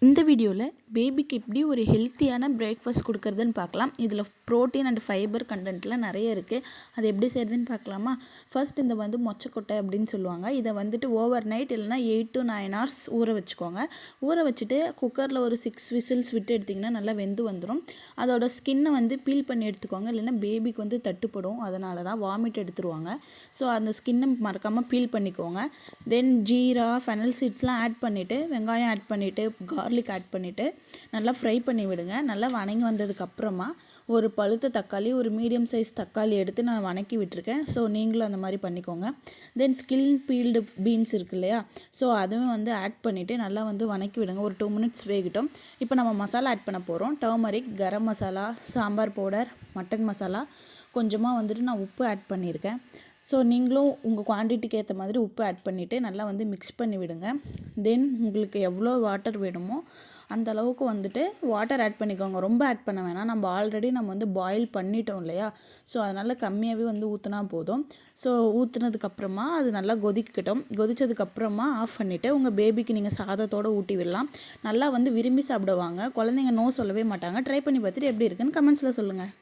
இந்த வீடியோவில் பேபிக்கு எப்படி ஒரு ஹெல்த்தியான பிரேக்ஃபாஸ்ட் கொடுக்குறதுன்னு பார்க்கலாம். இதில் ப்ரோட்டீன் அண்ட் ஃபைபர் கண்டென்ட்லாம் நிறைய இருக்குது. அது எப்படி செய்கிறதுன்னு பார்க்கலாமா? ஃபர்ஸ்ட் இந்த மொச்சக்கொட்டை அப்படின்னு சொல்லுவாங்க. இதை ஓவர் நைட் இல்லைனா 8 to 9 hours ஊற வச்சுக்கோங்க. ஊற வச்சுட்டு குக்கரில் ஒரு 6 விசில்ஸ் விட்டு எடுத்திங்கன்னா நல்லா வெந்து வந்துடும். அதோட ஸ்கின்னை பீல் பண்ணி எடுத்துக்கோங்க. இல்லைன்னா பேபிக்கு தட்டுப்படும், அதனால தான் வாமிட் எடுத்துருவாங்க. ஸோ அந்த ஸ்கின்னை மறக்காமல் பீல் பண்ணிக்கோங்க. தென் ஜீரா ஃபெனல் சீட்ஸ்லாம் ஆட் பண்ணிவிட்டு, வெங்காயம் ஆட் பண்ணிவிட்டு, கார்லிக் ஆட் பண்ணிவிட்டு நல்லா ஃப்ரை பண்ணி விடுங்க. நல்லா வணங்கி வந்ததுக்கப்புறமா ஒரு பழுத்த தக்காளி, ஒரு மீடியம் சைஸ் தக்காளி எடுத்து நான் வணக்கி விட்டுருக்கேன். ஸோ நீங்களும் அந்த மாதிரி பண்ணிக்கோங்க. தென் ஸ்கின் பீல்டு பீன்ஸ் இருக்கு இல்லையா, ஸோ அதுவும் ஆட் பண்ணிவிட்டு நல்லா வணக்கி விடுங்க. ஒரு 2 minutes வேகட்டும். இப்போ நம்ம மசாலா ஆட் பண்ண போகிறோம். Turmeric, garam masala, sambar powder, mutton masala, கொஞ்சமாக நான் உப்பு ஆட் பண்ணியிருக்கேன். ஸோ நீங்களும் உங்கள் குவான்டிட்டிக்கு ஏற்ற மாதிரி உப்பு ஆட் பண்ணிவிட்டு நல்லா மிக்ஸ் பண்ணி விடுங்க. தென் உங்களுக்கு எவ்வளோ வாட்டர் வேணுமோ அந்த அளவுக்கு வாட்டர் ஆட் பண்ணிக்கோங்க. ரொம்ப ஆட் பண்ண வேணாம். நம்ம ஆல்ரெடி பாயில் பண்ணிட்டோம் இல்லையா, ஸோ அதனால் கம்மியாகவே ஊற்றினா போதும். ஸோ ஊற்றுனதுக்கப்புறமா அது நல்லா கொதிக்கட்டும். கொதித்ததுக்கப்புறமா ஆஃப் பண்ணிவிட்டு உங்கள் பேபிக்கு நீங்கள் சாதத்தோடு ஊட்டி விடலாம். நல்லா விரும்பி சாப்பிடுவாங்க. குழந்தைங்க நோ சொல்லவே மாட்டாங்க. ட்ரை பண்ணி பார்த்துட்டு எப்படி இருக்குன்னு கமெண்ட்ஸில் சொல்லுங்கள்.